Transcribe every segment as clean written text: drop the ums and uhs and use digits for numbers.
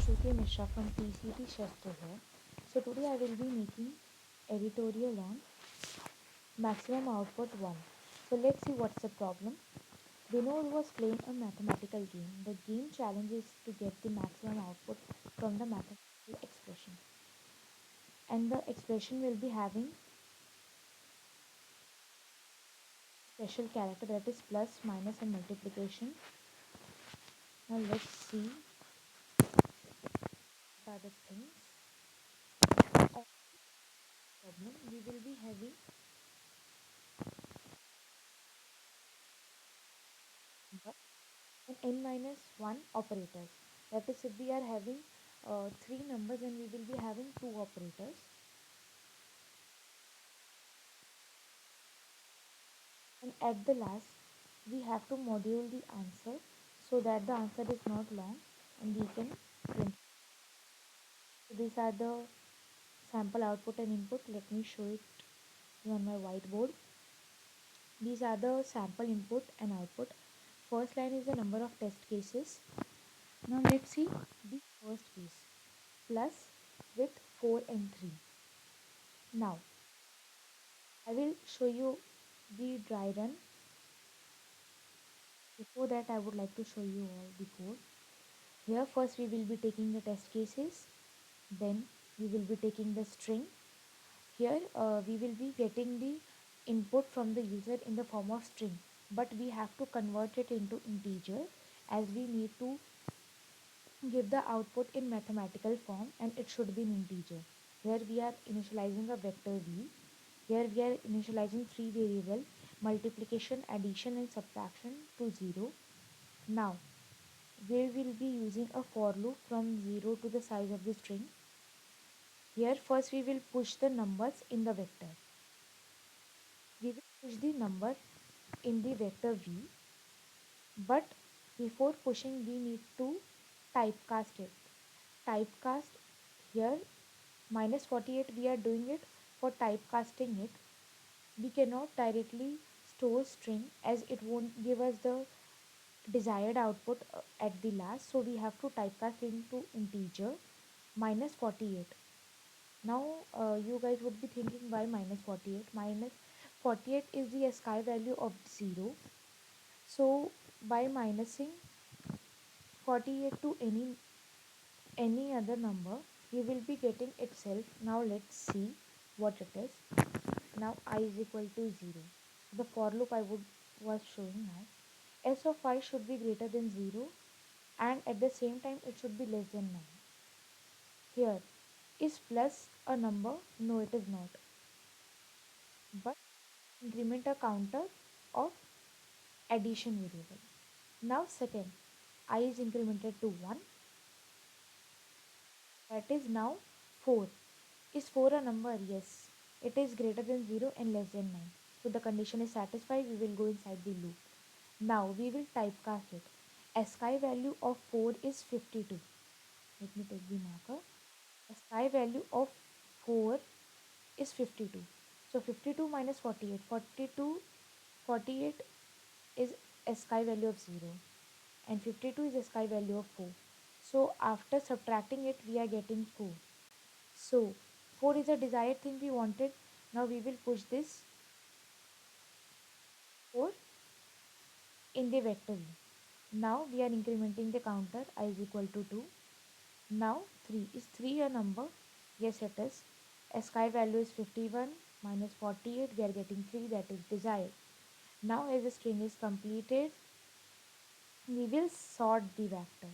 From TCET Shastra here. So today I will be making editorial on maximum output 1. So let's see what's the problem. Vinod was playing a mathematical game. The game challenge is to get the maximum output from the mathematical expression. And the expression will be having special character, that is plus, minus and multiplication. Now let's see what are the things. Of problem we will be having and n minus 1 operators. That is, if we are having three numbers, and we will be having two operators. And at the last, we have to module the answer so that the answer is not long and we can print. So these are the sample output and input. Let me show it on my whiteboard. These are the sample input and output. First line is the number of test cases. Now let's see the first case, plus with 4 and 3. Now I will show you the dry run. Before that, I would like to show you all the code. Here first we will be taking the test cases, then we will be taking the string. Here we will be getting the input from the user in the form of string, but we have to convert it into integer, as we need to give the output in mathematical form and it should be in integer. Here we are initializing a vector v. Here we are initializing three variable, multiplication, addition and subtraction to 0. Now we will be using a for loop from 0 to the size of the string. Here first we will push the numbers in the vector. We will push the number in the vector v, but before pushing we need to typecast it. Typecast here minus 48 we are doing it for typecasting it. We cannot directly store string as it won't give us the desired output at the last, so we have to typecast into integer minus 48. Now you guys would be thinking, why minus 48? Minus 48 is the ASCII value of 0, so by minusing 48 to any other number, we will be getting itself. Now let's see what it is. Now I is equal to 0. The for loop I was showing now. S of I should be greater than 0 and at the same time it should be less than 9. Here, is plus a number? No, it is not. But increment a counter of addition variable. Now second, I is incremented to 1. That is now 4. Is 4 a number? Yes. It is greater than 0 and less than 9. So the condition is satisfied. We will go inside the loop. Now we will typecast it. ASCII value of 4 is 52. Let me take the marker. ASCII value of 4 is 52. So 52 minus 48. 48 is ASCII value of 0 and 52 is ASCII value of 4. So after subtracting it, we are getting 4. So 4 is a desired thing we wanted. Now we will push this 4 in the vector v. Now we are incrementing the counter. I is equal to 2. Now 3. Is 3 a number? Yes, it is. ASCII value is 51 minus 48. We are getting 3, that is desired. Now as the string is completed, we will sort the vector.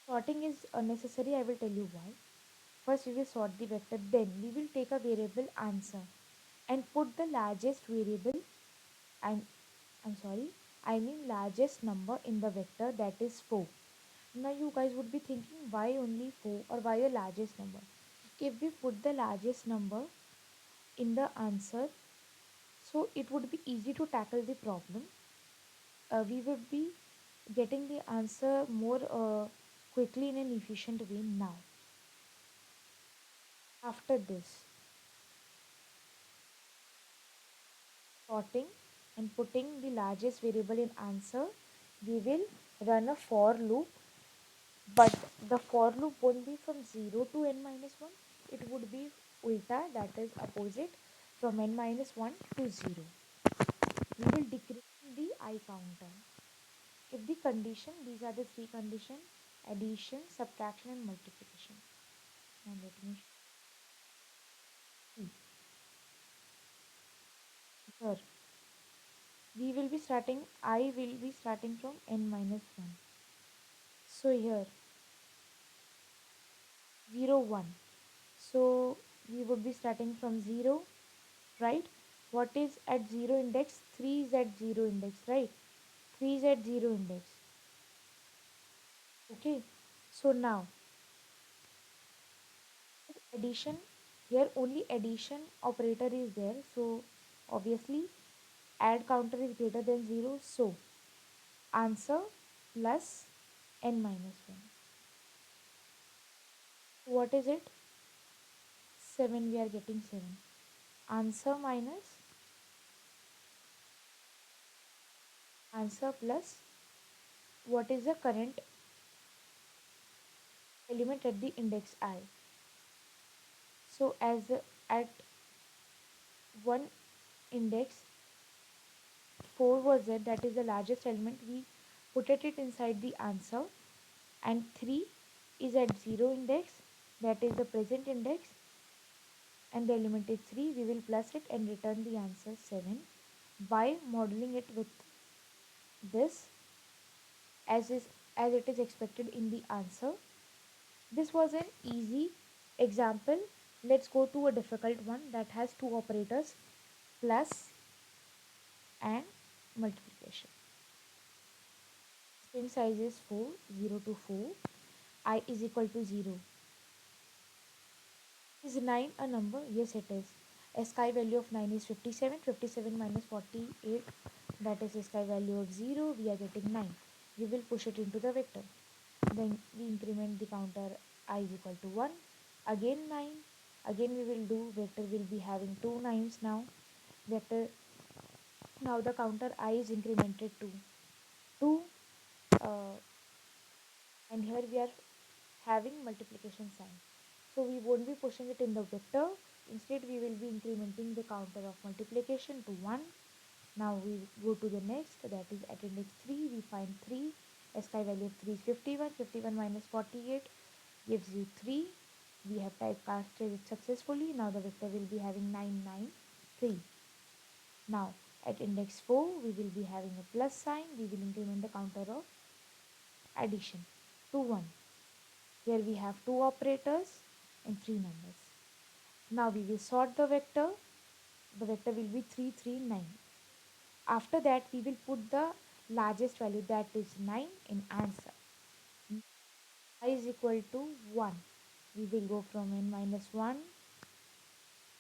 Sorting is unnecessary. I will tell you why. First we will sort the vector, then we will take a variable answer and put the largest variable, and I mean largest number in the vector, that is 4. Now you guys would be thinking, why only 4 or why the largest number? If we put the largest number in the answer, so it would be easy to tackle the problem. We would be getting the answer more quickly in an efficient way. Now after this sorting and putting the largest variable in answer, we will run a for loop But the for loop won't be from 0 to n minus 1. It would be ulta, that is opposite, from n minus 1 to 0. We will decrease the I counter. If the condition, these are the three conditions: addition, subtraction and multiplication. Now let me see. Here, we will be starting, I will be starting from n minus 1. So here, 0, 1. So we would be starting from 0, right? What is at 0 index? 3 is at 0 index, right? 3 is at 0 index. Okay. So now, addition, here only addition operator is there. So obviously, add counter is greater than 0. So answer plus n minus 1. What is it? 7, we are getting 7. Answer minus answer plus what is the current element at the index I. So as at one index 4 was there, that is the largest element, we put it inside the answer, and 3 is at 0 index, that is the present index, and the element is 3, we will plus it and return the answer 7 by modeling it with this as is as it is expected in the answer. This was an easy example. Let's go to a difficult one that has two operators, plus and multiplication. String size is 4, 0 to 4. I is equal to 0. Is 9 a number? Yes, it is. SKI value of 9 is 57. 57 minus 48, that is SKI value of 0. We are getting 9. We will push it into the vector. Then we increment the counter I is equal to 1. Again 9. Again we will do, vector will be having 2 nines now. Vector, now the counter I is incremented to 2. Uh, and here we are having multiplication sign. So we won't be pushing it in the vector. Instead, we will be incrementing the counter of multiplication to 1. Now we go to the next, that is at index 3, we find 3. SKI value of 3 is 51. 51 minus 48 gives you 3. We have typecasted it successfully. Now the vector will be having 9, 9, 3. Now at index 4, we will be having a plus sign. We will increment the counter of addition to 1. Here we have two operators and three numbers. Now we will sort the vector. The vector will be 3, 3, 9. After that, we will put the largest value, that is 9, in answer. I is equal to 1. We will go from n minus 1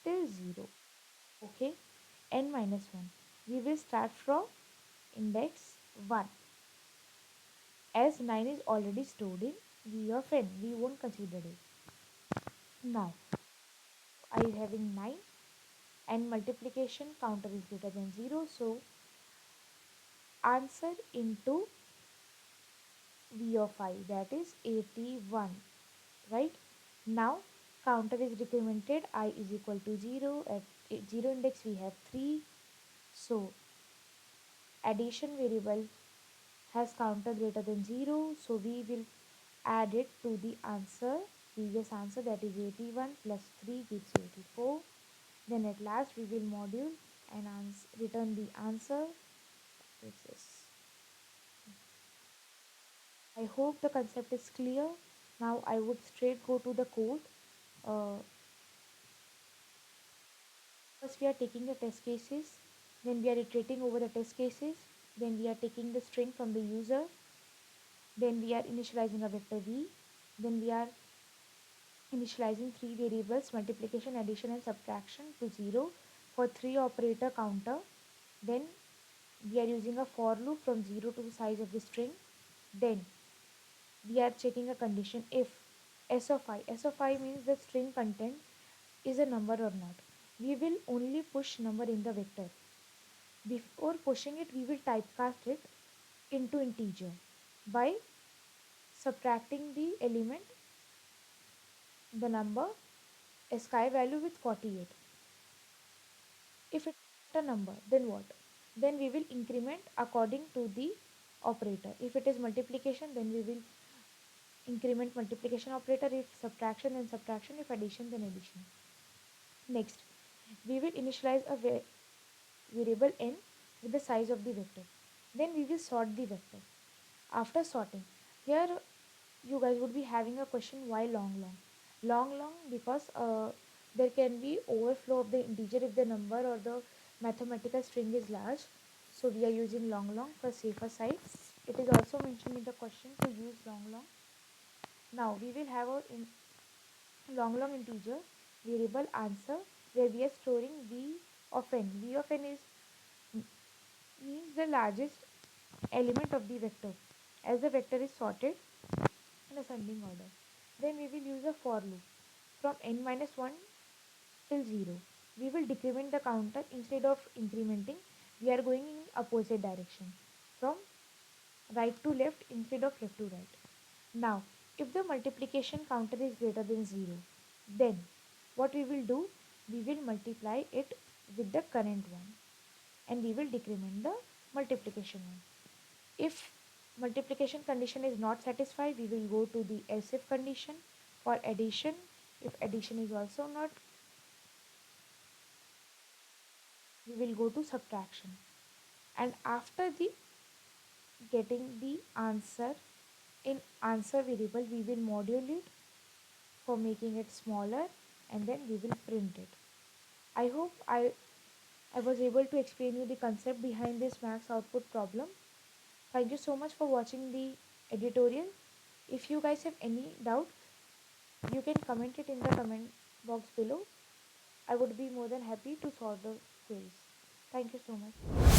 till 0. Okay, n minus 1. We will start from index 1. As 9 is already stored in V of n, we won't consider it. Now, I is having 9 and multiplication counter is greater than 0. So, answer into V of I, that is 81, right? Now counter is decremented, I is equal to 0. At 0 index we have 3. So addition variable has counter greater than 0. So we will add it to the answer, previous answer, that is 81 plus 3 gives 84. Then at last we will module and return the answer. This is. I hope the concept is clear. Now I would straight go to the code. Uh, First we are taking the test cases, then we are iterating over the test cases, then we are taking the string from the user, then we are initializing a vector v, then we are initializing three variables, multiplication, addition and subtraction, to 0 for 3 operator counter. Then we are using a for loop from 0 to the size of the string. Then we are checking a condition if s of I means the string content is a number or not. We will only push number in the vector. Before pushing it, we will typecast it into integer by subtracting the element, the number, a sky value with 48. If it's a number, then what? Then we will increment according to the operator. If it is multiplication, then we will increment multiplication operator. If subtraction, then subtraction. If addition, then addition. Next, we will initialize a variable n with the size of the vector. Then we will sort the vector. After sorting, here you guys would be having a question, why long long? Long because there can be overflow of the integer if the number or the mathematical string is large. So we are using long for safer side. It is also mentioned in the question to use long. Now we will have a long integer variable answer where we are storing v of n. V of n is means the largest element of the vector as the vector is sorted in ascending order. Then we will use a for loop from n minus 1 till 0. We will decrement the counter instead of incrementing. We are going in opposite direction from right to left instead of left to right. Now, if the multiplication counter is greater than 0, then what we will do? We will multiply it with the current one and we will decrement the multiplication one. If multiplication condition is not satisfied, we will go to the else if condition. For addition, if addition is also not, we will go to subtraction. And after the getting the answer in answer variable, we will module it for making it smaller and then we will print it. I hope I was able to explain you the concept behind this max output problem. Thank you so much for watching the editorial. If you guys have any doubt, you can comment it in the comment box below. I would be more than happy to solve the quiz. Thank you so much.